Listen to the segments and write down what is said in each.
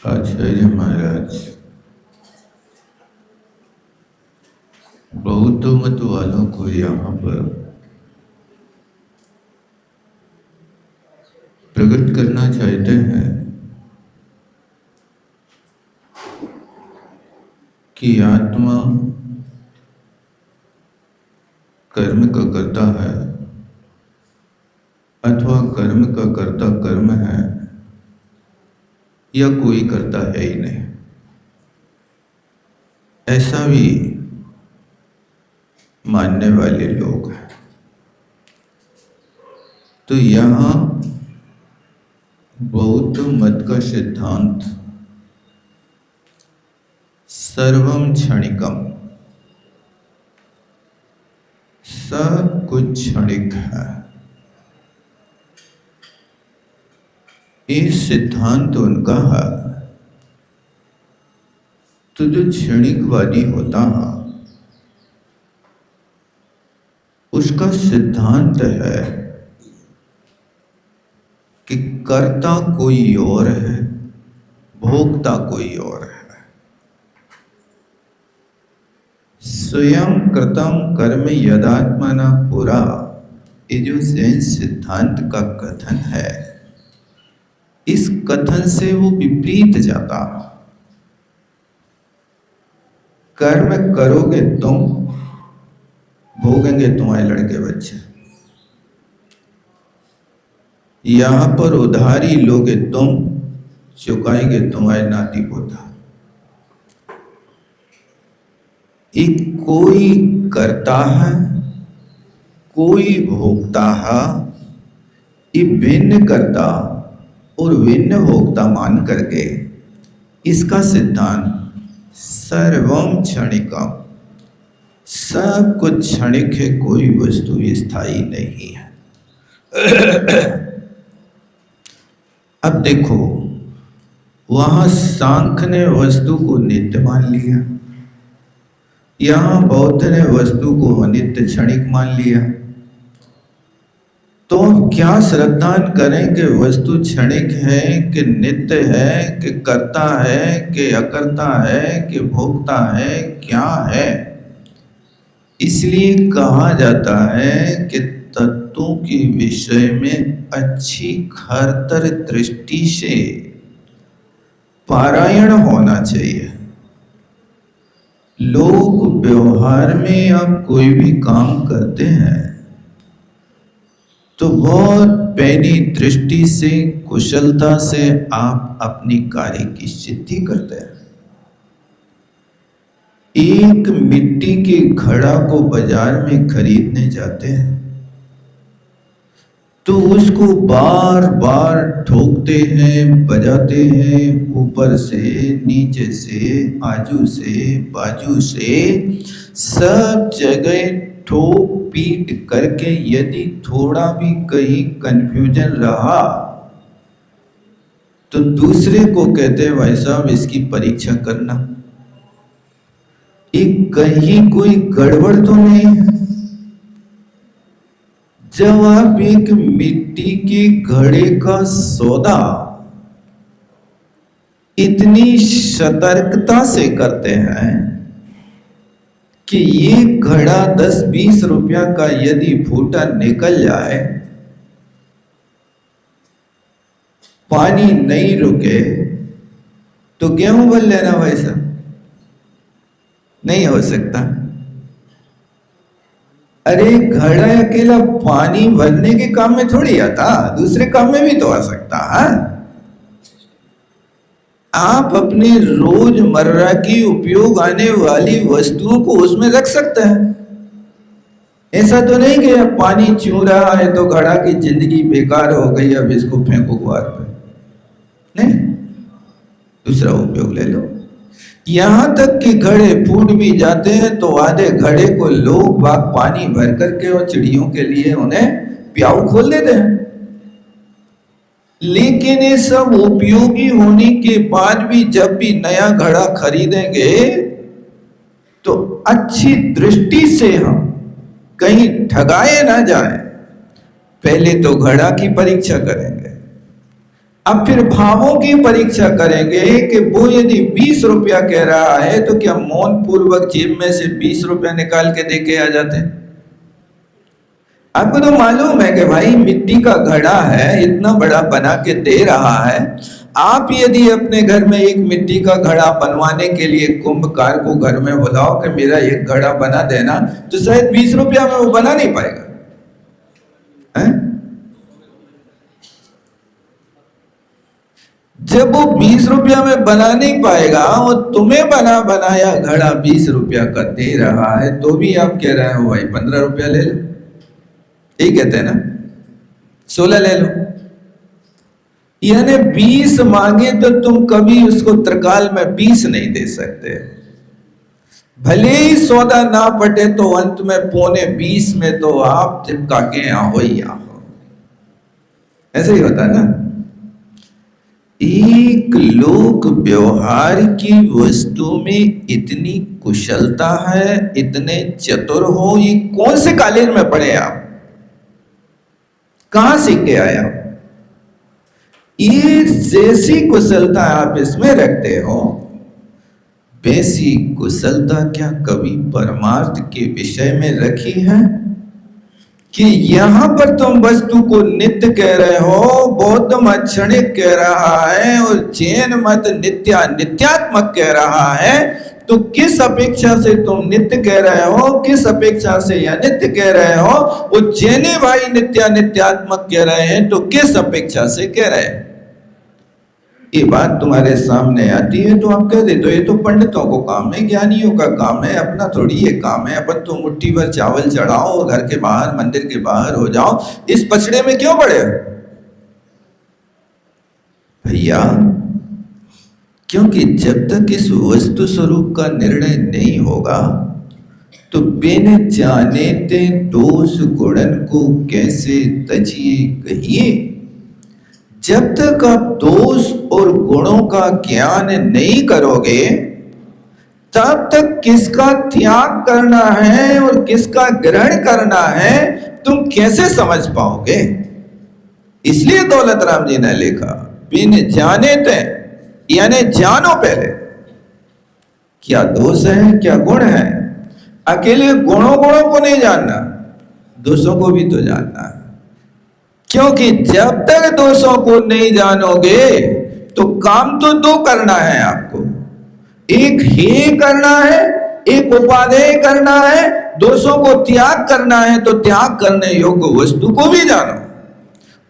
आचार्य महाराज बौद्ध मत वालों को यहाँ पर प्रकट करना चाहते हैं कि आत्मा कर्म का करता है अथवा कर्म का करता कर्म है या कोई करता है ही नहीं, ऐसा भी मानने वाले लोग हैं। तो यहाँ बौद्ध मत का सिद्धांत सर्वम क्षणिकम, सब कुछ क्षणिक है। ये सिद्धांत उनका है। तो जो क्षणिकवादी होता है उसका सिद्धांत है कि कर्ता कोई और है, भोक्ता कोई और है। स्वयं कृतम कर्म यदात्मना पुरा, ये जो जैन सिद्धांत का कथन है, इस कथन से वो विपरीत जाता। कर्म करोगे तुम, भोगेंगे तुम्हारे लड़के बच्चे। यहां पर उधारी लोगे तुम, चुकाएंगे तुम्हारे नाती पोता। एक कोई करता है, कोई भोगता है। ये भिन्न करता और भिन्न भोक्ता मान करके इसका सिद्धांत सर्वम क्षणिकम, सब कुछ क्षणिक है, कोई वस्तु स्थायी नहीं है। अब देखो, वहां सांख्य ने वस्तु को नित्य मान लिया, यहां बौद्ध ने वस्तु को अनित्य क्षणिक मान लिया। तो हम क्या श्रद्धान करें कि वस्तु क्षणिक है कि नित्य है कि करता है कि अकर्ता है कि भोगता है, क्या है? इसलिए कहा जाता है कि तत्वों के विषय में अच्छी खरतर दृष्टि से पारायण होना चाहिए। लोग व्यवहार में अब कोई भी काम करते हैं तो बहुत पैनी दृष्टि से, कुशलता से आप अपनी कार्य की सिद्धि करते हैं। एक मिट्टी के घड़ा को बाजार में खरीदने जाते हैं तो उसको बार बार ठोकते हैं, बजाते हैं, ऊपर से, नीचे से, आजू से, बाजू से, सब जगह ठोक पीट करके यदि थोड़ा भी कहीं कंफ्यूजन रहा तो दूसरे को कहते हैं भाई साहब इसकी परीक्षा करना, एक कहीं कोई गड़बड़ तो नहीं है। जब आप एक मिट्टी के घड़े का सौदा इतनी सतर्कता से करते हैं कि ये घड़ा 10-20 रुपया का यदि फूटा निकल जाए, पानी नहीं रुके तो गेहूं भर लेना वैसा नहीं हो सकता। अरे घड़ा अकेला पानी भरने के काम में थोड़ी आता, दूसरे काम में भी तो आ सकता है। आप अपने रोजमर्रा की उपयोग आने वाली वस्तुओं को उसमें रख सकते हैं। ऐसा तो नहीं कि अब पानी चू रहा है तो घड़ा की जिंदगी बेकार हो गई, अब इसको फेंको द्वार पे, नहीं, दूसरा उपयोग ले लो। यहां तक कि घड़े फूट भी जाते हैं तो आधे घड़े को लोग बाग पानी भर करके और चिड़ियों के लिए उन्हें प्याऊ खोल देते हैं। लेकिन ये सब उपयोगी होने के बाद भी जब भी नया घड़ा खरीदेंगे तो अच्छी दृष्टि से हम कहीं ठगाए ना जाए, पहले तो घड़ा की परीक्षा करेंगे। अब फिर भावों की परीक्षा करेंगे कि वो यदि 20 रुपया कह रहा है तो क्या मौन पूर्वक जेब में से 20 रुपया निकाल के दे के आ जाते हैं? आपको तो मालूम है कि भाई मिट्टी का घड़ा है, इतना बड़ा बना के दे रहा है। आप यदि अपने घर में एक मिट्टी का घड़ा बनवाने के लिए कुंभकार को घर में बुलाओ कि मेरा एक घड़ा बना देना, तो शायद 20 रुपया में वो बना नहीं पाएगा है? जब वो 20 रुपया में बना नहीं पाएगा, वो तुम्हें बना बनाया घड़ा 20 रुपया का दे रहा है, तो भी आप कह रहे हो भाई 15 रुपया ले लो। यही कहते हैं ना, 16 ले लो। यानी 20 मांगे तो तुम कभी उसको त्रिकाल में 20 नहीं दे सकते। भले ही सौदा ना पटे तो अंत में 15.25 में तो आप चिपका के आओ ही आओ। ऐसे ही होता है ना। एक लोक व्यवहार की वस्तु में इतनी कुशलता है, इतने चतुर हो, ये कौन से कॉलेज में पढ़े आप? कहां सीख के आए आप? ये जैसी कुशलता आप इसमें रखते हो, वैसी कुशलता क्या कभी परमार्थ के विषय में रखी है? कि यहां पर तुम वस्तु को नित्य कह रहे हो, बौद्ध मत क्षणिक कह रहा है और जैन मत नित्यात्मक कह रहा है, तो किस अपेक्षा से तुम नित्य कह रहे हो, किस अपेक्षा से या नित्य कह रहे हो? वो जैने भाई नित्यात्मक कह रहे हैं, तो किस अपेक्षा से कह रहे हैं? ये बात तुम्हारे सामने आती है तो आप कह देते हो ये तो पंडितों को काम है, ज्ञानियों का काम है, अपना थोड़ी ये काम है। अपन तो मुट्ठी भर चावल चढ़ाओ, घर के बाहर मंदिर के बाहर हो जाओ, इस पछड़े में क्यों पड़े भैया? क्योंकि जब तक इस वस्तु स्वरूप का निर्णय नहीं होगा तो बिन जाने ते दोष गुणन को कैसे तजिए कहिए। जब तक आप दोष और गुणों का ज्ञान नहीं करोगे, तब तक किसका त्याग करना है और किसका ग्रहण करना है तुम कैसे समझ पाओगे? इसलिए दौलत राम जी ने लिखा, बिन जाने ते, यानी जानो पहले क्या दोष है क्या गुण है। अकेले गुणों को नहीं जानना, दोषों को भी तो जानना है। क्योंकि जब तक दोषों को नहीं जानोगे तो काम तो दो करना है आपको, एक हे करना है, एक उपादेय करना है। दोषों को त्याग करना है तो त्याग करने योग्य वस्तु को भी जानो,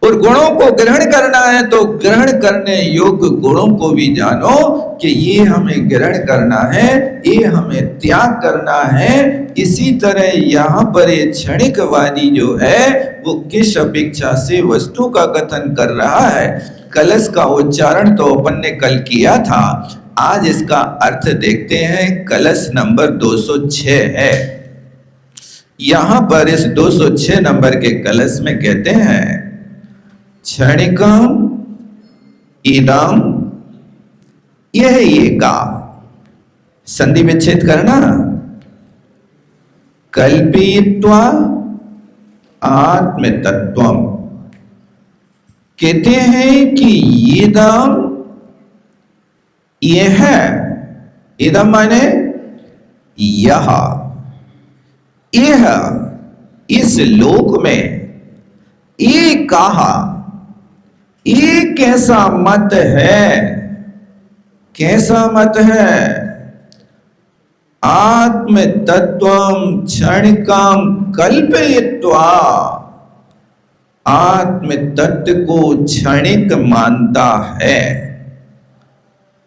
और गुणों को ग्रहण करना है तो ग्रहण करने योग्य गुणों को भी जानो कि ये हमें ग्रहण करना है, ये हमें त्याग करना है। इसी तरह यहाँ पर ये क्षणिकवादी जो है वो किस अपेक्षा से वस्तु का कथन कर रहा है। कलश का उच्चारण तो अपन ने कल किया था, आज इसका अर्थ देखते हैं। कलश नंबर 206 है। यहां पर इस 206 नंबर के कलश में कहते हैं, क्षणिकम इदम, यह ये का संधि विच्छेद करना, कल्पित्वा आत्म तत्वम। कहते हैं कि इदम, यह, इदम माने यह इस लोक में एक कहा, एक ऐसा मत है। कैसा मत है? आत्म तत्वम क्षणिकम कल्पयित्वा, आत्म तत्व को क्षणिक मानता है।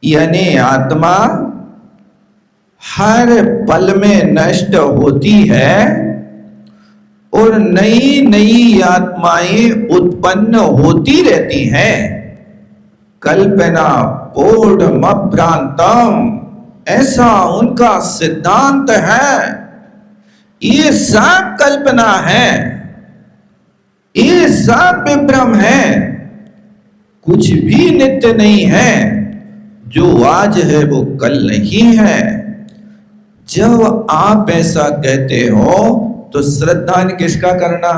यानी आत्मा हर पल में नष्ट होती है और नई नई आत्माएं उत्पन्न होती रहती हैं। कल्पना पूर्णमभ्रांतम, ऐसा उनका सिद्धांत है। ये सब कल्पना है, ये सब विभ्रम है, कुछ भी नित्य नहीं है। जो आज है वो कल नहीं है। जब आप ऐसा कहते हो तो श्रद्धा ने किसका करना?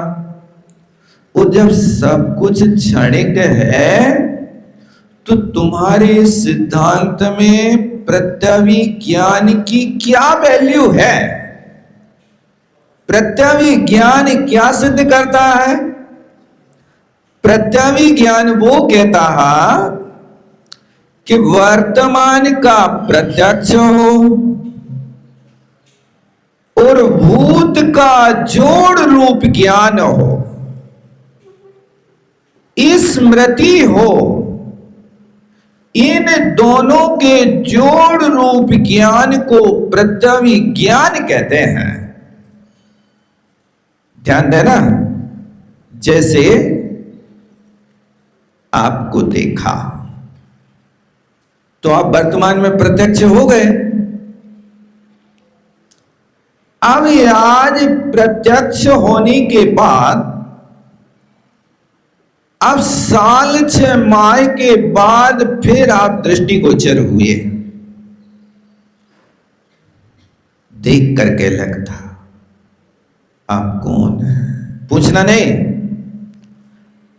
वो जब सब कुछ क्षणिक है तो तुम्हारे सिद्धांत में प्रत्यभिज्ञान की क्या वैल्यू है? प्रत्यभिज्ञान क्या सिद्ध करता है? प्रत्यभिज्ञान वो कहता है कि वर्तमान का प्रत्यक्ष हो और भूत का जोड़ रूप ज्ञान हो, स्मृति हो, इन दोनों के जोड़ रूप ज्ञान को प्रत्यभिज्ञान कहते हैं। ध्यान देना, जैसे आपको देखा तो आप वर्तमान में प्रत्यक्ष हो गए। अब आज प्रत्यक्ष होने के बाद अब साल 6 माह के बाद फिर आप दृष्टिगोचर हुए। देख करके लगता आप कौन है, पूछना नहीं,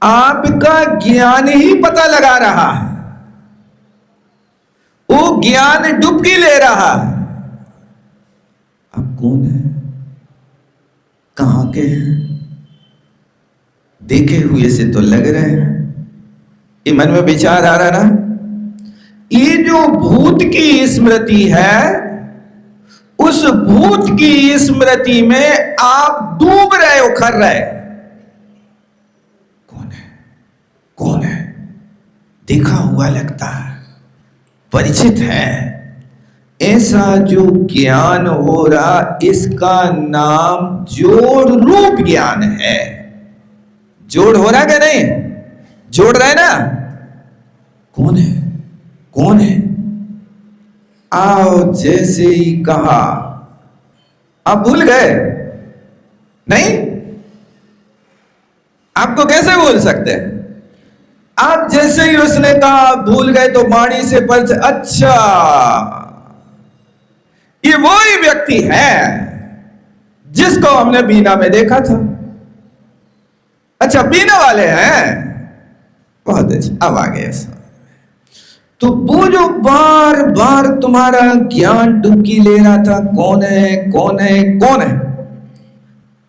आपका ज्ञान ही पता लगा रहा है, वो ज्ञान डुबकी ले रहा है। आप कौन है, कहां के हैं? देखे हुए से तो लग रहे हैं। ये मन में विचार आ रहा ना, ये जो भूत की स्मृति है, उस भूत की स्मृति में आप डूब रहे हो, खर रहे। कौन है, कौन है? देखा हुआ लगता है, परिचित है। ऐसा जो ज्ञान हो रहा, इसका नाम जोड़ रूप ज्ञान है। जोड़ हो रहा क्या? नहीं जोड़ रहे ना। कौन है, कौन है? आओ, जैसे ही कहा आप भूल गए। नहीं, आपको कैसे भूल सकते हैं? आप जैसे ही उसने कहा भूल गए तो वाणी से पर, अच्छा ये वो ही व्यक्ति है जिसको हमने बीना में देखा था। अच्छा, बीना वाले हैं, बहुत अच्छा, अब आ गए। तो वो जो बार बार तुम्हारा ज्ञान डुबकी ले रहा था, कौन है, कौन है, कौन है,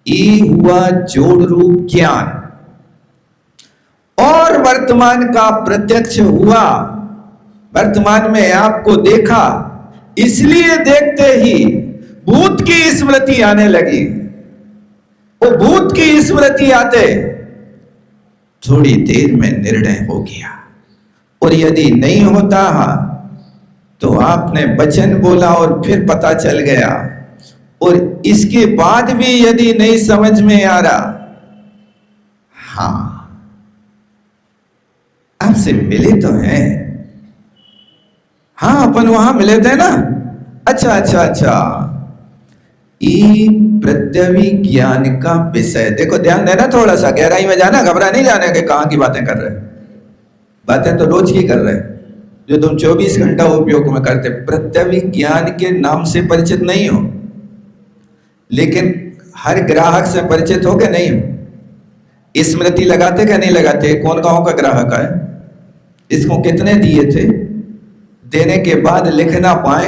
ये हुआ जोड़ रूप ज्ञान। और वर्तमान का प्रत्यक्ष हुआ, वर्तमान में आपको देखा, इसलिए देखते ही भूत की स्मृति आने लगी। वो भूत की स्मृति आते थोड़ी देर में निर्णय हो गया। और यदि नहीं होता तो आपने वचन बोला और फिर पता चल गया, और इसके बाद भी यदि नहीं समझ में आ रहा, हाँ आपसे मिले तो हैं, हाँ अपन वहां मिले थे ना, अच्छा अच्छा अच्छा, ये प्रत्यभिज्ञान का विषय। देखो ध्यान देना, थोड़ा सा गहराई में जाना, घबरा नहीं जाने के कहां की बातें कर रहे, बातें तो रोज की कर रहे जो तुम 24 घंटा उपयोग में करते। प्रत्यभिज्ञान के नाम से परिचित नहीं हो, लेकिन हर ग्राहक से परिचित हो के नहीं हो। स्मृति लगाते क्या नहीं लगाते? कौन गांव का ग्राहक है, इसको कितने दिए थे, देने के बाद लिख ना पाए,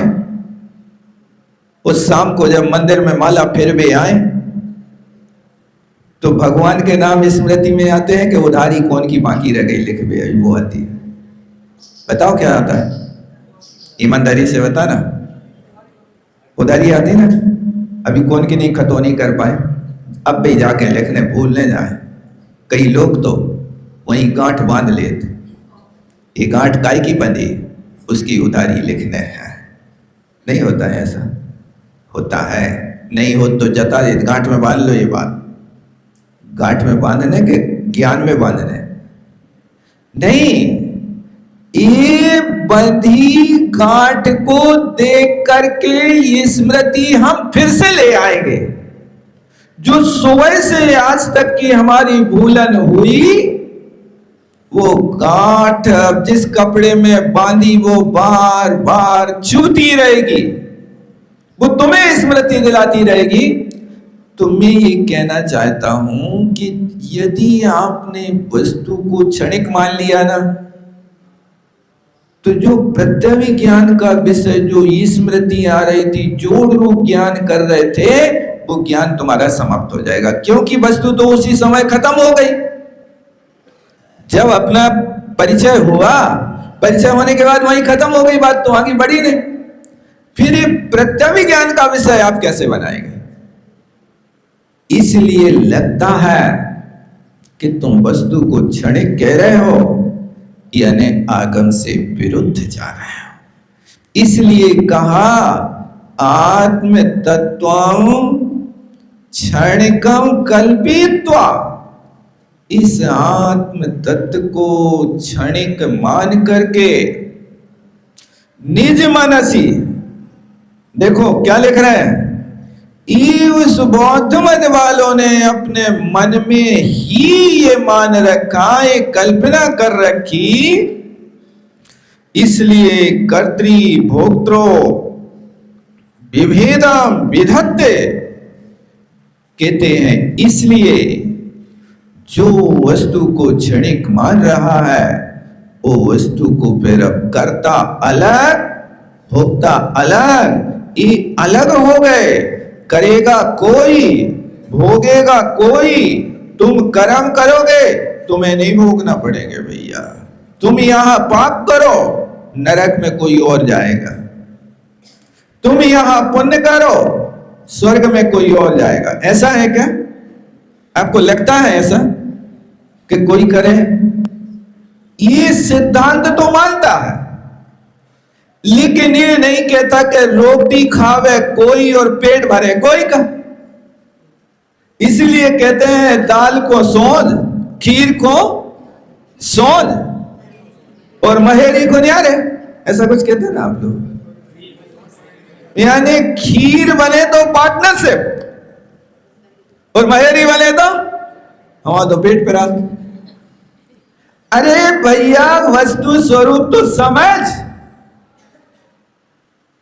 उस शाम को जब मंदिर में माला फिर भी आए तो भगवान के नाम स्मृति में आते हैं कि उधारी कौन की बाकी रह गई, लिख भी वो आती है। बताओ क्या आता है, ईमानदारी से बता ना, उधारी आती ना, अभी कौन की नहीं खतौनी कर पाए, अब भी जाके लिखने भूलने जाए। कई लोग तो वहीं गांठ बांध लेते, ये गांठ काय की बंधी, उसकी उधारी लिखने है। नहीं होता है ऐसा, होता है। नहीं हो तो जता दे, गांठ में बांध लो। ये बात गांठ में बांधने के ज्ञान में बांधने नहीं, ये बंधी गांठ को देख करके ये स्मृति हम फिर से ले आएंगे। जो सुबह से आज तक की हमारी भूलन हुई, वो गांठ जिस कपड़े में बांधी वो बार बार छूती रहेगी, वो तुम्हें स्मृति दिलाती रहेगी। तो मैं ये कहना चाहता हूं कि यदि आपने वस्तु को क्षणिक मान लिया ना, तो जो प्रत्यभिज्ञान का विषय, जो स्मृति आ रही थी, जोड़ रूप ज्ञान कर रहे थे, वो ज्ञान तुम्हारा समाप्त हो जाएगा, क्योंकि वस्तु तो उसी समय खत्म हो गई। जब अपना परिचय हुआ, परिचय होने के बाद वहीं खत्म हो गई बात, तो आगे बढ़ी नहीं। फिर ये प्रत्यभिज्ञान का विषय आप कैसे बनाएंगे? इसलिए लगता है कि तुम वस्तु को क्षणिक कह रहे हो, यानी आगम से विरुद्ध जा रहे हो। इसलिए कहा आत्म तत्वं क्षणिकं कल्पित्वा, इस आत्म तत्व को क्षणिक मान करके निज मनसी, देखो क्या लिख रहे हैं, उस बौद्ध मत वालों ने अपने मन में ही ये मान रखा, ये कल्पना कर रखी, इसलिए कर्तृ भोक्तृ विभेदम विधत्ते कहते हैं। इसलिए जो वस्तु को क्षणिक मान रहा है, वो वस्तु को फिर अब कर्ता अलग, भोक्ता अलग, ये अलग हो गए। करेगा कोई, भोगेगा कोई। तुम कर्म करोगे, तुम्हें नहीं भोगना पड़ेगा भैया। तुम यहां पाप करो, नरक में कोई और जाएगा। तुम यहां पुण्य करो, स्वर्ग में कोई और जाएगा। ऐसा है क्या? आपको लगता है ऐसा कि कोई करे? ये सिद्धांत तो मानता है, लेकिन ये नहीं कहता कि रोटी खावे कोई और पेट भरे कोई का। इसलिए कहते हैं दाल को सोज, खीर को सोज और महेरी को न्यारे, ऐसा कुछ कहते हैं ना आप लोग। यानी खीर बने तो पार्टनरशिप, और महेरी बने तो हमारा तो पेट पे रात। अरे भैया, वस्तु स्वरूप तो समझ।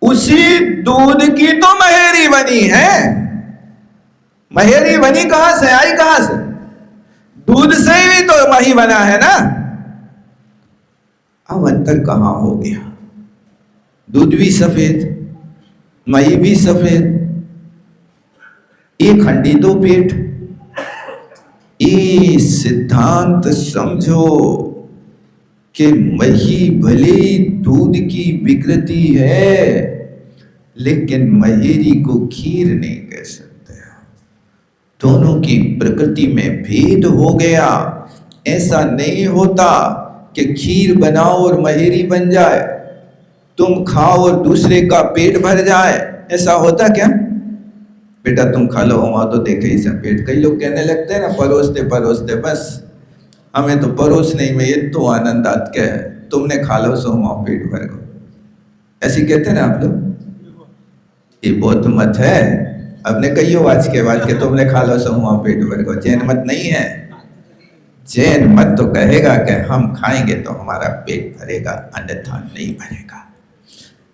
उसी दूध की तो महेरी बनी है। महेरी बनी कहां से, आई कहां से? दूध से ही तो मही बना है ना। अब अंतर कहां हो गया? दूध भी सफेद, मही भी सफेद, एक हंडी दो पेट। ये सिद्धांत समझो कि मही भले दूध की विकृति है, लेकिन महेरी को खीर नहीं कह सकते। दोनों की प्रकृति में भेद हो गया। ऐसा नहीं होता कि खीर बनाओ और महेरी बन जाए, तुम खाओ और दूसरे का पेट भर जाए। ऐसा होता क्या? बेटा तुम खा लो, वहां तो देखे ही सब पेट। कई लोग कहने लगते हैं ना, परोसते परोसते बस हमें तो परोसने में ये तो आनंद आत के है, तुमने खा लो सो वहां पेट भर गो। ऐसी कहते हैं ना आप लोग। ये बौद्ध मत है। अपने कहियो आज के बाद के तुमने खा लो सो वहां पेट भर गो। जैन मत नहीं है। जैन मत तो कहेगा कि हम खाएंगे तो हमारा पेट भरेगा, अन्यथा नहीं भरेगा।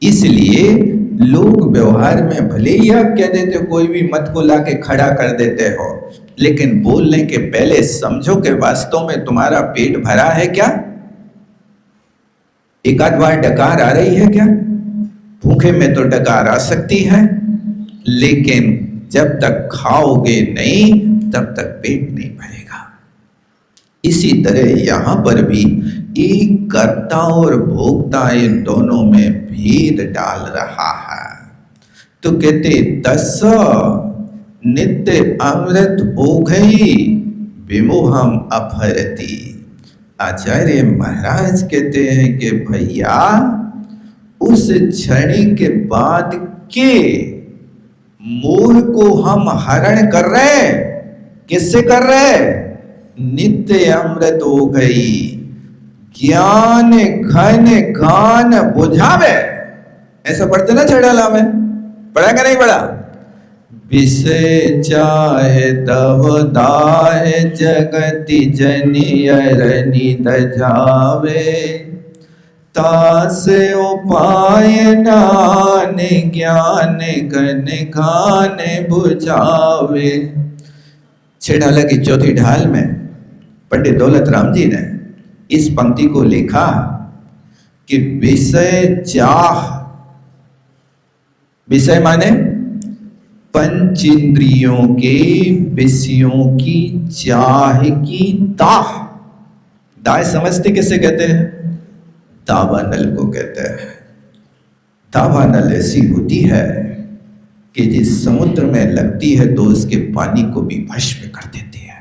इसलिए लोग व्यवहार में भले ही आप कह देते हो, कोई भी मत को लाके खड़ा कर देते हो, लेकिन बोलने के पहले समझो कि वास्तव में तुम्हारा पेट भरा है क्या? एक आध बार डकार आ रही है क्या? भूखे में तो डकार आ सकती है, लेकिन जब तक खाओगे नहीं तब तक पेट नहीं भरेगा। इसी तरह यहां पर भी एक कर्ता और भोक्ता इन दोनों में भेद डाल रहा है। तो कहते तस्स नित्य अमृत हो गई विमोहम अपहरती। आचार्य महाराज कहते हैं कि भैया उस क्षणी के बाद के मोह को हम हरण कर रहे हैं। किससे कर रहे हैं? नित्य अमृत हो गई, ज्ञान घन गान बुझावे। ऐसा पढ़ते ना छड़ाला में, पढ़ा क्या नहीं पढ़ा? विषय चाहे तव दाय जगति जनियरनि दजावे, तास उपाय नान ज्ञान घन गान बुझावे। छेड़ाला की चौथी ढाल में पंडित दौलत राम जी ने इस पंक्ति को लिखा कि विषय चाह, विषय माने पंचेंद्रियों के विषयों की चाह की दाह। दाह समझते किसे कहते हैं? दावानल को कहते हैं। दावानल ऐसी होती है कि जिस समुद्र में लगती है तो उसके पानी को भी भस्म कर देती है।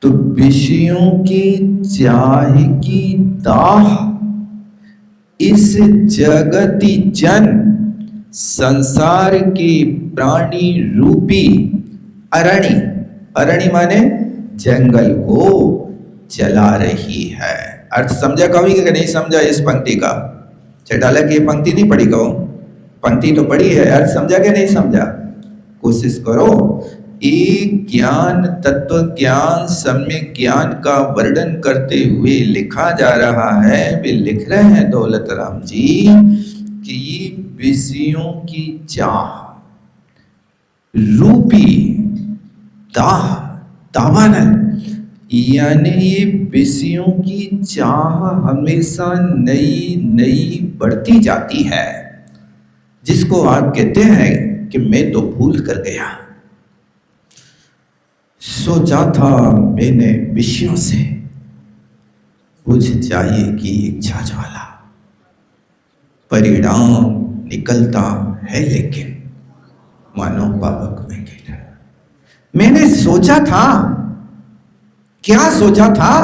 तो विषयों की चाह की दाह इस जगति जन संसार के प्राणी रूपी अरणि, अरणि माने जंगल को जला रही है। अर्थ समझा कभी कि नहीं समझा इस पंक्ति का? चटाला की ये पंक्ति नहीं पढ़ी कहो, पंक्ति तो पढ़ी है, अर्थ समझा कि नहीं समझा? कोशिश करो। एक ज्ञान, तत्व ज्ञान, सम्यक ज्ञान का वर्णन करते हुए लिखा जा रहा है, वे लिख रहे हैं दौलत राम जी कि विषयों की चाह रूपी दाह, दावानल, यानी ये विषयों की चाह हमेशा नई नई बढ़ती जाती है, जिसको आप कहते हैं कि मैं तो भूल कर गया, सोचा था मैंने विषयों से, बुझ जाएगी इच्छा ज्वाला, परिणाम निकलता है लेकिन मानो पावक में गिरा। मैंने सोचा था, क्या सोचा था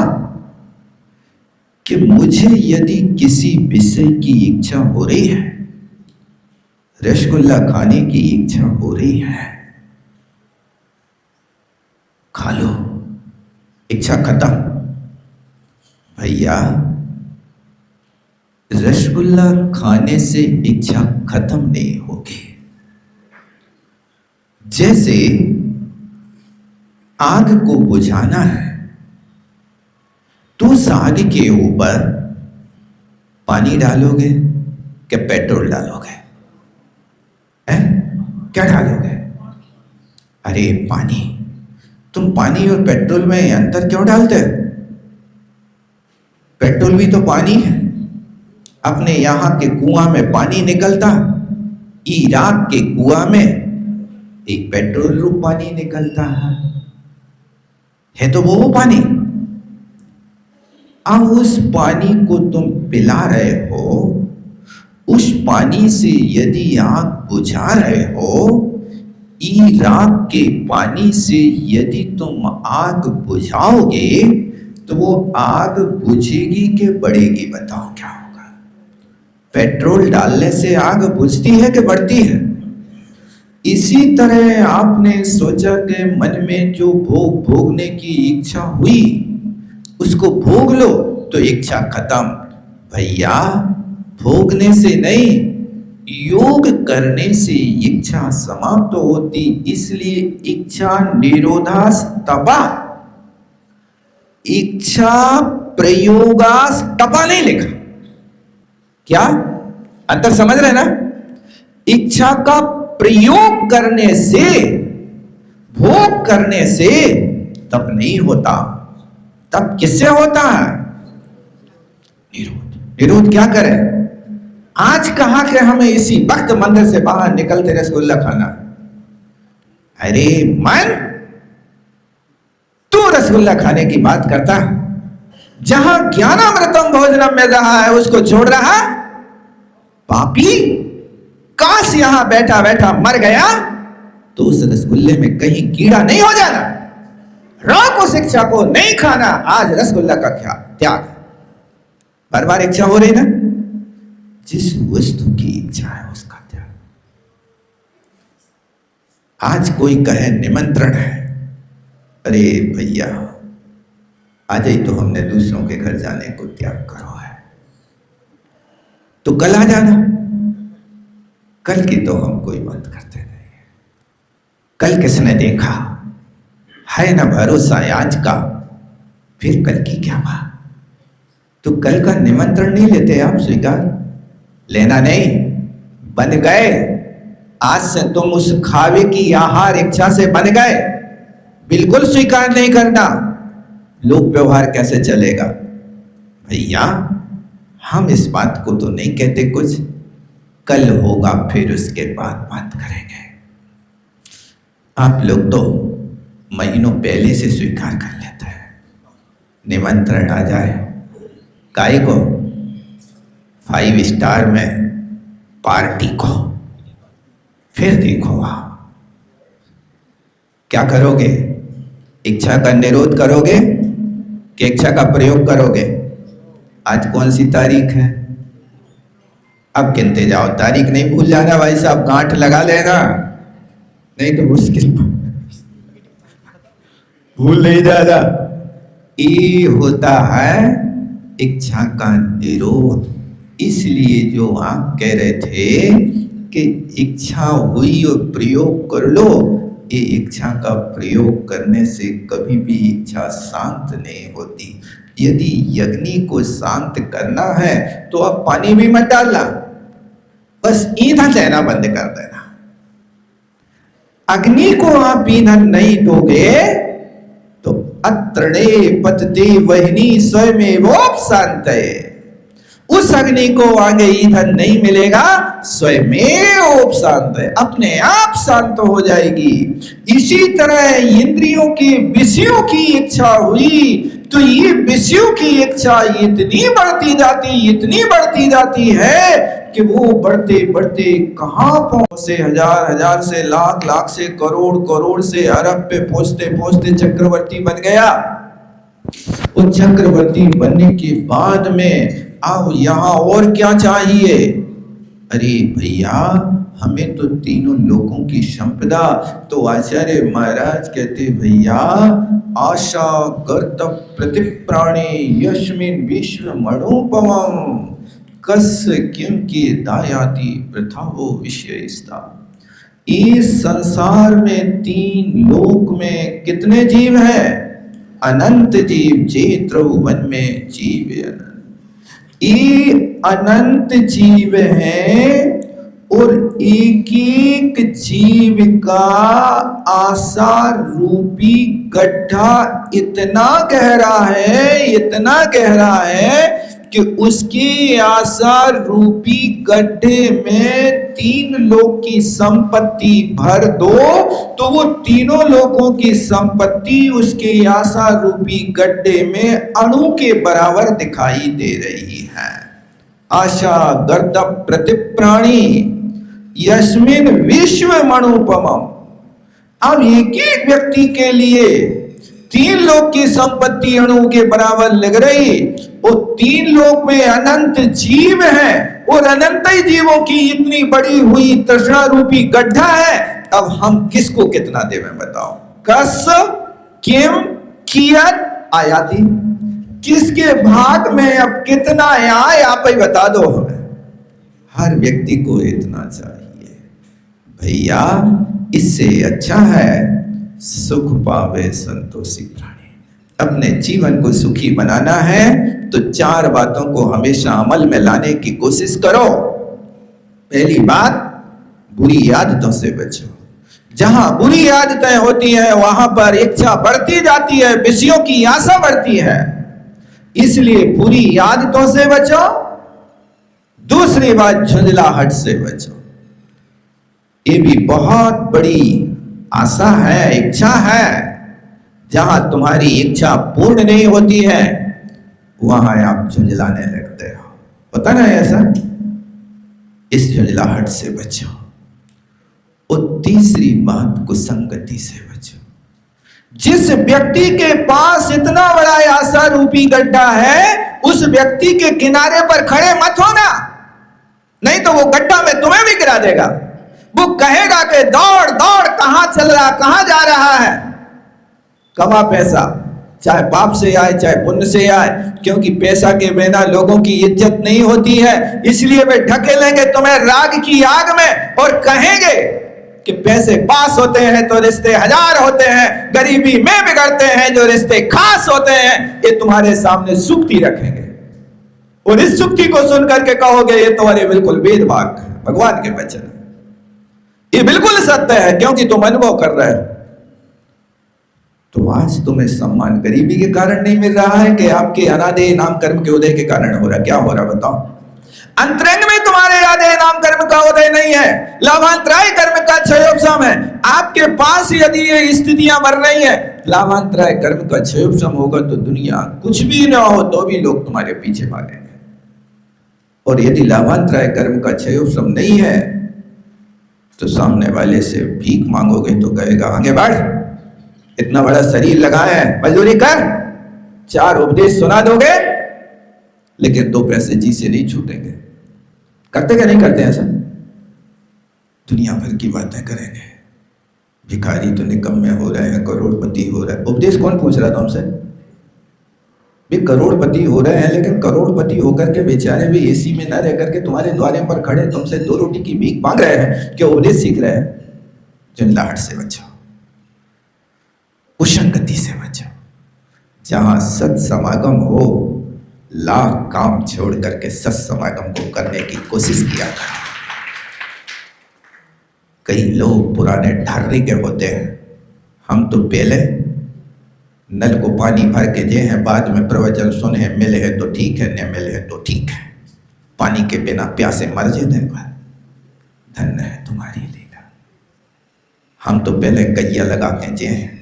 कि मुझे यदि किसी विषय की इच्छा हो रही है, रसगुल्ला खाने की इच्छा हो रही है, खा लो, इच्छा खत्म। भैया रसगुल्ला खाने से इच्छा खत्म नहीं होगी। जैसे आग को बुझाना है तो उस आग के ऊपर पानी डालोगे क्या पेट्रोल डालोगे? क्या डालोगे? अरे पानी। तुम पानी और पेट्रोल में अंतर क्यों डालते हो? पेट्रोल भी तो पानी है। अपने यहां के कुआं में पानी निकलता, इराक के कुआं में एक पेट्रोल रूप पानी निकलता है तो वो पानी। अब उस पानी को तुम पिला रहे हो, उस पानी से यदि आग बुझा रहे हो, इराक के पानी से यदि तुम आग बुझाओगे तो वो आग बुझेगी कि बढ़ेगी? बताओ क्या होगा? पेट्रोल डालने से आग बुझती है कि बढ़ती है? इसी तरह आपने सोचा कि मन में जो भोग भोगने की इच्छा हुई उसको भोग लो तो इच्छा खत्म। भैया भोगने से नहीं, योग करने से इच्छा समाप्त होती। इसलिए इच्छा निरोधास्तपा, इच्छा प्रयोगास्तपा नहीं लिखा। क्या अंतर समझ रहे ना? इच्छा का प्रयोग करने से, भोग करने से तप नहीं होता। तप किससे होता है? निरोध। निरोध क्या करे? आज कहा कि हमें इसी वक्त मंदिर से बाहर निकलते रसगुल्ला खाना। अरे मन, तू रसगुल्ला खाने की बात करता, जहां ज्ञानामृतम भोजनम में रहा है उसको छोड़ रहा पापी। काश यहां बैठा बैठा मर गया तो उस रसगुल्ले में कहीं कीड़ा नहीं हो जाना। रोको शिक्षा को नहीं खाना, आज रसगुल्ला का त्याग। बार बार इच्छा हो रही ना, जिस वस्तु की इच्छा है उसका त्याग। आज कोई कहे निमंत्रण है, अरे भैया आज ही तो हमने दूसरों के घर जाने को त्याग करो है, तो कल आ जाना। कल की तो हम कोई बात करते नहीं। कल किसने देखा है ना भरोसा आज का, फिर कल की क्या बात? तो कल का निमंत्रण नहीं लेते आप, स्वीकार लेना नहीं। बन गए, आज से तुम उस खावे की आहार इच्छा से बन गए, बिल्कुल स्वीकार नहीं करना। लोक व्यवहार कैसे चलेगा? भैया हम इस बात को तो नहीं कहते कुछ, कल होगा फिर उसके बाद बात करेंगे। आप लोग तो महीनों पहले से स्वीकार कर लेते हैं, निमंत्रण आ जाए काय को, 5 स्टार में पार्टी को, फिर देखो आप क्या करोगे, इच्छा का निरोध करोगे कि इच्छा का प्रयोग करोगे। आज कौन सी तारीख है, अब गिनते जाओ, तारीख नहीं भूल जाना भाई साहब, गांठ लगा लेना, नहीं तो मुश्किल भूल नहीं जाना। ये होता है इच्छा का निरोध। इसलिए जो आप कह रहे थे कि इच्छा हुई और प्रयोग कर लो, ये इच्छा का प्रयोग करने से कभी भी इच्छा शांत नहीं होती। यदि अग्नि को शांत करना है तो अब पानी भी मत डालना, बस ईंधन लेना बंद कर देना। अग्नि को आप ईंधन नहीं दोगे तो अत्रणे पतते वह्नि स्वयमेवोपशान्तये, उस अग्नि को आगे ईंधन नहीं मिलेगा, स्वयमेव शांत है, अपने आप शांत हो जाएगी। इसी तरह इंद्रियों के विषयों की इच्छा हुई तो ये विषयों की इच्छा इतनी बढ़ती जाती है कि वो बढ़ते बढ़ते कहां पहुंचे, हजार से लाख से करोड़ से अरब पे पहुंचते चक्रवर्ती बन गया। वो चक्रवर्ती बनने के बाद में अब यहां और क्या चाहिए, अरे भैया हमें तो तीनों लोगों की संपदा। तो आचार्य महाराज कहते भैया आशा कर्तव्य प्रतिप्राणे यस्मिन् विश्व मणोपमं कस किंकि दायाति प्रथावो विषयस्ता। इस संसार में 3 लोक में कितने जीव हैं, अनंत जीव, जे त्रिभुवन में जीव अनंत। ये अनंत जीव हैं और एक एक जीव का आशा रूपी गड्ढा इतना गहरा है कि उसकी आशा रूपी गड्ढे में 3 लोक की संपत्ति भर दो तो वो तीनों लोगों की संपत्ति उसके आशा रूपी गड्ढे में अणु के बराबर दिखाई दे रही है। आशा गर्द प्रतिप्राणी यस्मिन् विश्व मणुपमम्। अब एक एक व्यक्ति के लिए 3 लोक की संपत्ति अणु के बराबर लग रही, और 3 लोक में अनंत जीव हैं और अनंत ही जीवों की इतनी बड़ी हुई तृष्णा रूपी गड्ढा है। अब हम किसको कितना देवें बताओ, कस किम कियत आयाति, किसके भाग में अब कितना आए आप ही बता दो हमें। हर व्यक्ति को इतना चाहिए भैया, इससे अच्छा है सुख पावे संतोषी प्राणी। अपने जीवन को सुखी बनाना है तो 4 बातों को हमेशा अमल में लाने की कोशिश करो। पहली बात, बुरी आदतों से बचो। जहां बुरी आदतें होती हैं वहां पर इच्छा बढ़ती जाती है, विषयों की आशा बढ़ती है, इसलिए बुरी आदतों से बचो। दूसरी बात, झुंझलाहट से बचो। ये भी बहुत बड़ी आशा है, इच्छा है। जहां तुम्हारी इच्छा पूर्ण नहीं होती है वहां आप झुंझलाने लगते हो, पता ना ऐसा। इस झुंझलाहट से बचो। और तीसरी बात, कुसंगति से बचो। जिस व्यक्ति के पास इतना बड़ा आशा रूपी गड्ढा है उस व्यक्ति के किनारे पर खड़े मत होना, नहीं तो वो गड्ढा में तुम्हें भी गिरा देगा। वो कहेगा कि दौड़ दौड़, कहां चल रहा, कहां जा रहा है, कमा पैसा, चाहे पाप से आए चाहे पुण्य से आए, क्योंकि पैसा के बिना लोगों की इज्जत नहीं होती है। इसलिए वे ढकेलेंगे तुम्हें राग की आग में और कहेंगे कि पैसे पास होते हैं तो रिश्ते हजार होते हैं, गरीबी में बिगड़ते हैं जो रिश्ते खास होते हैं। ये तुम्हारे सामने सुक्ति रखेंगे और इस सुक्ति को सुन करके कहोगे ये तुम्हारे बिल्कुल वेद वाक्य है, भगवान के वचन, ये बिल्कुल सत्य है क्योंकि तुम अनुभव कर रहे हो। तो आज तुम्हें सम्मान गरीबी के कारण नहीं मिल रहा है कि आपके अनादे नाम कर्म के उदय के कारण हो रहा? क्या हो रहा बताओ? अंतरंग में तुम्हारे आदे नाम कर्म का उदय नहीं है, लाभांतराय कर्म का क्षयोपशम है। आपके पास यदि ये स्थितियां बन रही है, लाभांतराय कर्म का क्षयोपशम होगा तो दुनिया कुछ भी ना हो तो भी लोग तुम्हारे पीछे भागेंगे। और यदि लाभांतराय कर्म का क्षयोपशम नहीं है तो सामने वाले से भीख मांगोगे तो कहेगा आगे बढ़, इतना बड़ा शरीर लगाया है, मजदूरी कर, 4 उपदेश सुना दोगे लेकिन 2 पैसे जी से नहीं छूटेंगे। करते क्या नहीं करते ऐसा? दुनिया भर की बातें करेंगे, भिखारी तो निकम्मे हो रहे हैं, करोड़पति हो रहे हैं। उपदेश कौन पूछ रहा था हमसे? भी करोड़पति हो रहे हैं, लेकिन करोड़पति होकर के बेचारे भी एसी में ना रह करके तुम्हारे द्वारे पर खड़े तुमसे 2 रोटी की भीख मांग रहे हैं, क्या उपदेश सीख रहे हैं? झंझलाहट से बचो, कुसंगति से बचो। जहां सत्समागम हो, लाख काम छोड़ करके सत्समागम को करने की कोशिश किया करो। कई लोग पुराने ढर्रे के होते हैं, हम तो पहले नल को पानी भर के जे हैं, बाद में प्रवचन सुने हैं, मिले हैं तो ठीक है, न मिले हैं तो ठीक है। पानी के बिना प्यासे मर जाते हैं। धन्य है तुम्हारी लीला। हम तो पहले गैया लगा के जे हैं,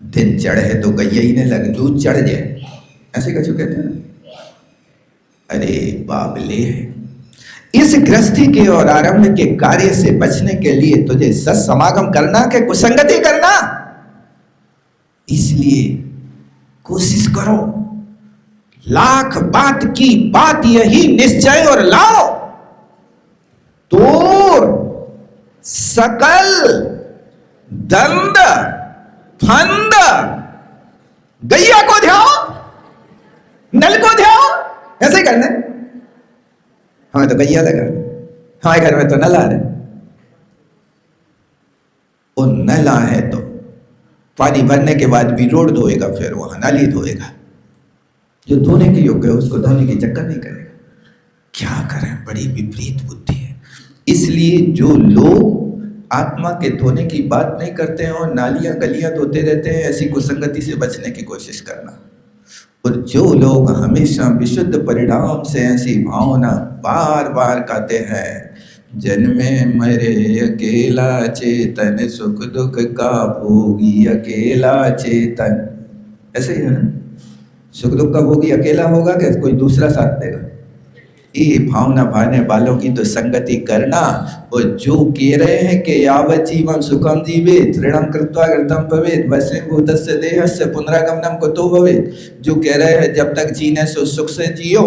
दिन चढ़े तो गैया ही नहीं लगे, दूध चढ़ जाए, ऐसे कछु कहते हैं। अरे बाबले, इस गृहस्थी के और आरंभ के कार्य से बचने के लिए तुझे सत्समागम करना के कुसंगति करना। इसलिए कोशिश करो, लाख बात की बात यही निश्चय और लाओ, तोर सकल दंड फंद। गैया को ध्याओ, नल को ध्याओ, ऐसे ही करना। हाँ तो गैया लगा, हमारे घर में तो नल आ रहे, वो नला है तो पानी भरने के बाद भी रोड धोएगा, फिर वहां नाली धोएगा। जो धोने के योग्य है उसको धोने की चक्कर नहीं करेगा। क्या करें, बड़ी विपरीत बुद्धि है। इसलिए जो लोग आत्मा के धोने की बात नहीं करते हैं और नालियां गलियां धोते रहते हैं, ऐसी कुसंगति से बचने की कोशिश करना। और जो लोग हमेशा विशुद्ध परिणाम से ऐसी भावना बार बार कहते हैं, जन्मे मरे अकेला चेतन, सुख दुख का भोगी अकेला चेतन। ऐसे ही है, सुख दुख का भोगी अकेला होगा क्या कोई दूसरा साथ देगा? ये भावना भाने वालों की तो संगति करना। और जो कह रहे हैं कि यावत् जीवम सुखम जीवेत ऋणम कृत्वा कृतम भवेत् वैसे भूतस्य देहस्य पुनरागमनम कुतो भवेत्, जो कह रहे हैं जब तक जीने सो सुख से जियो,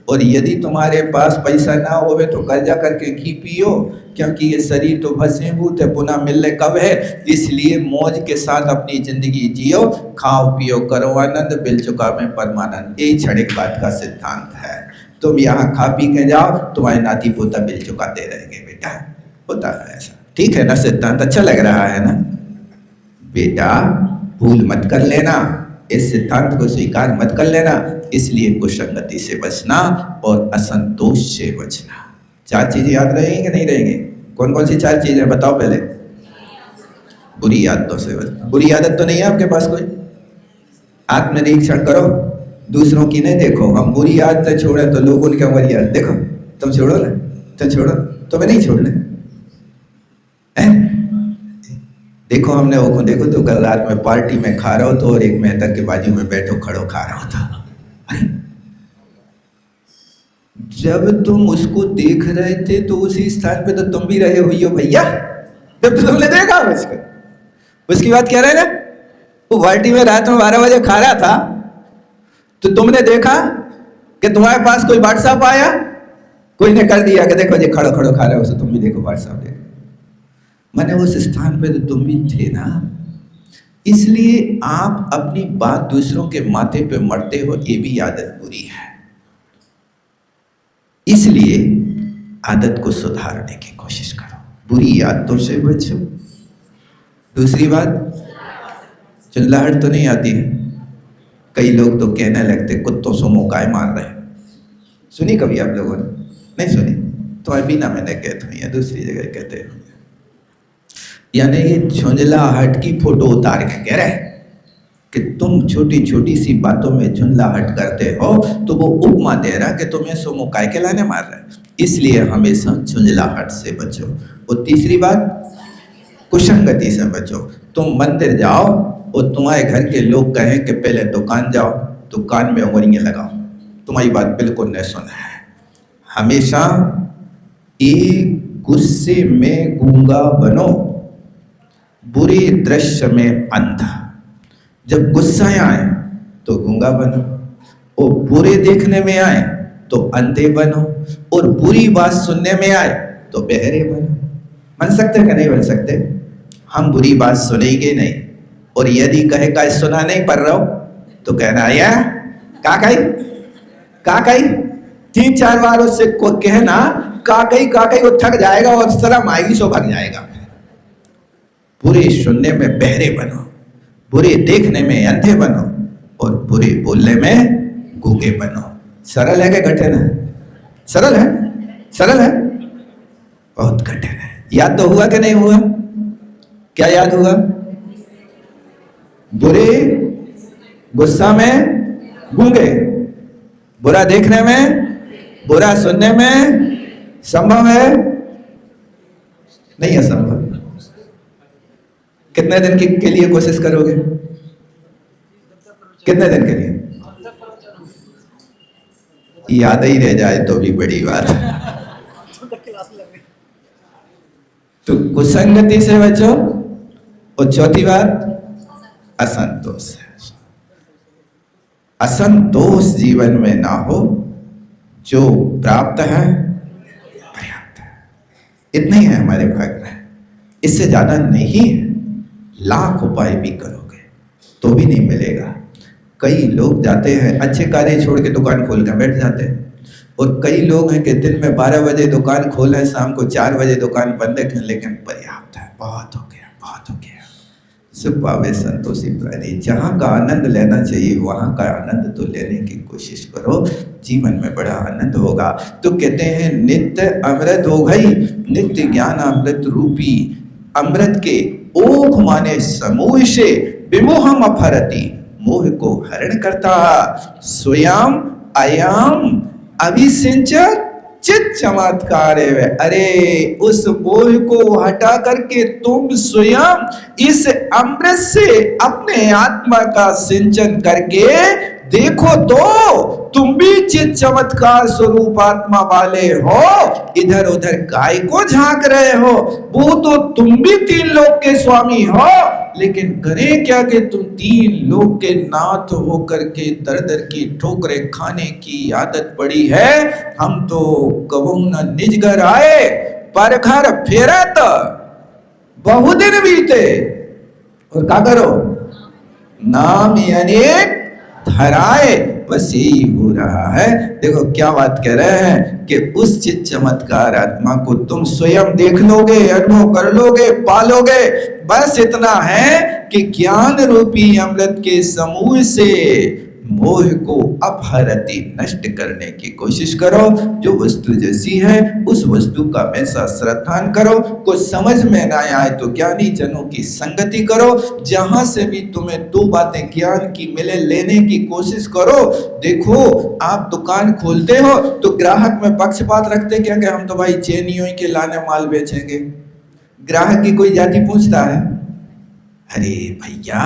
और यदि तुम्हारे पास पैसा ना होवे तो कर्जा करके घी पियो, क्योंकि ये शरीर तो भस्मीभूत है, पुनः मिलने कब है। इसलिए मौज के साथ अपनी जिंदगी जियो, खाओ पियो करो आनंद, बिल चुका में परमानंद। यही क्षणिक बात का सिद्धांत है। तुम यहाँ खा पी के जाओ, तुम्हारे नाती पोता बिल चुकाते रहेंगे। बेटा होता है ऐसा, ठीक है ना? सिद्धांत अच्छा लग रहा है ना? बेटा भूल मत कर लेना, इस सिद्धांत को स्वीकार मत कर लेना। इसलिए कुसंगति से बचना और असंतोष से बचना। 4 चीजें याद रहेंगी कि नहीं रहेंगी? कौन कौन सी 4 चीजें बताओ पहले? बुरी आदतों से बचना। बुरी आदत तो नहीं है आपके पास कोई? आत्मनिरीक्षण करो, दूसरों की नहीं देखो। हम बुरी आदतें छोड़े तो लोग उनके हमारी आदत देखो, तुम छोड़ो ना, तुम छोड़ो, तुम्हें नहीं छोड़ने। देखो हमने वो देखो तो कल रात में पार्टी में खा रहा हो तो, और एक मेहतर के बाजू में बैठो खड़ो खा रहा था। जब तुम उसको देख रहे थे तो उसी स्थान पे तो तुम भी रहे हुई हो भैया, जब तो तुमने देखा उसको। उसकी बात कह रहे ना, वो पार्टी में रात में 12 बजे खा रहा था तो तुमने देखा कि तुम्हारे पास कोई व्हाट्सएप आया, कोई ने कर दिया कि देखो जी खड़ो खड़ो खा रहे हो, उसे तुम भी देखो व्हाट्सएप देखो। मैंने उस स्थान पे तो तुम भी थे ना। इसलिए आप अपनी बात दूसरों के माथे पे मरते हो, ये भी आदत बुरी है। इसलिए आदत को सुधारने की कोशिश करो, बुरी आदतों से बचो। दूसरी बात, चिल्लाहट तो नहीं आती है। कई लोग तो कहने लगते कुत्तों से मुकाए मार रहे हैं। सुनी कभी आप लोगों ने? नहीं सुनी? तो अभी ना मैंने कहते हैं या दूसरी जगह कहते हैं, यानी ये झुंझलाहट की फोटो उतार के कह रहे कि तुम छोटी छोटी सी बातों में झुंझलाहट करते हो, तो वो उपमा दे रहा कि तुम्हें सोमो काय के लाने मार रहा है, इसलिए हमेशा झुंझलाहट से बचो। और तीसरी बात, कुसंगति से बचो। तुम मंदिर जाओ और तुम्हारे घर के लोग कहें कि पहले दुकान जाओ, दुकान में उंगलियां लगाओ, तुम्हारी बात बिल्कुल नहीं सुना है। हमेशा एक गुस्से में गूंगा बनो, बुरे दृश्य में अंधा। जब गुस्सा आए तो गूंगा बनो, और बुरे देखने में आए तो अंधे बनो, और बुरी बात सुनने में आए तो बहरे बनो। बन सकते कि नहीं बन सकते? हम बुरी बात सुनेंगे नहीं, और यदि कहे का सुना नहीं पड़ रहा हो तो कहना या का कही 3-4 बार उससे को कहना का कही वो थक जाएगा और शर्म आएगी सो भाग जाएगा। बुरे सुनने में बहरे बनो, बुरे देखने में अंधे बनो, और बुरे बोलने में गूंगे बनो। सरल है कि कठिन है? सरल है, सरल है, बहुत कठिन है। याद तो हुआ कि नहीं हुआ? क्या याद हुआ? बुरे गुस्सा में गूंगे, बुरा देखने में, बुरा सुनने में। संभव है? नहीं है संभव। कितने दिन के लिए कोशिश करोगे? कितने दिन के लिए? याद ही रह जाए तो भी बड़ी बात है। तो कुसंगति से बचो। और चौथी बात, असंतोष है। असंतोष जीवन में ना हो, जो प्राप्त है पर्याप्त है। इतना ही है हमारे भाग में, इससे ज्यादा नहीं है। लाख उपाय भी करोगे तो भी नहीं मिलेगा। कई लोग जाते हैं अच्छे कार्य छोड़ के दुकान खोल कर बैठ जाते हैं, और कई लोग हैं कि दिन में 12 बजे दुकान खोले, शाम को 4 बजे दुकान बंद है, लेकिन पर्याप्त है, बहुत हो गया, बहुत हो गया। सुख पावे संतोषी प्राणी। जहाँ का आनंद लेना चाहिए वहाँ का आनंद तो लेने की कोशिश करो, जीवन में बड़ा आनंद होगा। तो कहते हैं नित्य अमृत हो गई, नित्य ज्ञान अमृत रूपी अमृत के ओघ माने समूह से विमोहम अपहरति, मोह को हरण करता, स्वयं अयम अभिसिंचत चित चमत्कार है। अरे उस मोह को हटा करके तुम स्वयं इस अमृत से अपने आत्मा का सिंचन करके देखो तो तुम भी चित चमत्कार स्वरूप आत्मा वाले हो। इधर उधर काय को झांक रहे हो? वो तो तुम भी 3 लोक के स्वामी हो, लेकिन करें क्या कि तुम 3 लोक के नाथ हो करके दर दर की ठोकरें खाने की आदत पड़ी है। हम तो कबहू न निज घर आए, पर घर फेरत बहुदिन बीते, और क्या करो? नाम अनेक धराए। बस यही हो रहा है। देखो क्या बात कह रहे हैं कि उस चित चमत्कार आत्मा को तुम स्वयं देख लोगे, अनुभव कर लोगे, पालोगे। बस इतना है कि ज्ञान रूपी अमृत के समूह से मोह को अपहरति नष्ट करने की कोशिश करो। जो वस्तु जैसी है उस वस्तु का हमेशा श्रद्धान करो। कुछ समझ में ना आए तो ज्ञानी जनों की संगति करो। जहां से भी तुम्हें 2 बातें ज्ञान की मिले लेने की कोशिश करो। देखो आप दुकान खोलते हो तो ग्राहक में पक्षपात रखते क्या कि हम तो भाई चेनियों के लाने माल बेचेंगे। ग्राहक की कोई जाति पूछता है? अरे भैया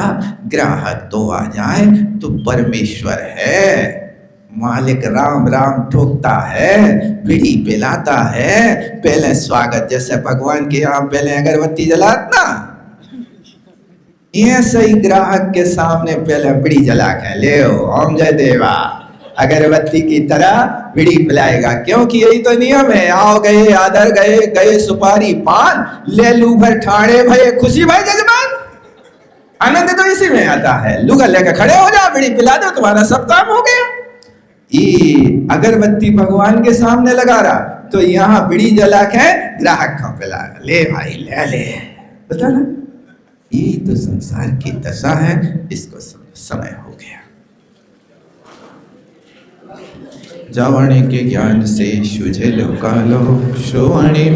ग्राहक तो आ जाए तो परमेश्वर है, मालिक राम राम ठोकता है, बीड़ी पिलाता है। पहले स्वागत जैसे भगवान के यहाँ पहले अगरबत्ती जलाता, ये सही ग्राहक के सामने पहले बीड़ी जला के ले ओम जय देवा, अगरबत्ती की तरह बीड़ी पिलाएगा। क्योंकि यही तो नियम है। आओ गए आदर गए, गए सुपारी पान, ले लू भर ठाणे भये खुशी भाई जजमान। आनंद तो इसी में आता है। लुगा लेकर खड़े हो जाओ, बीड़ी पिला दो, तुम्हारा सब काम हो गया। ये अगरबत्ती भगवान के सामने लगा रहा तो यहाँ बीड़ी जला के ग्राहक को पिला, ले भाई ले ले। पता ना, ये तो संसार की दशा है। इसको समय हो गया। जावणे के ज्ञान से शुझे लो कालो, शोवणे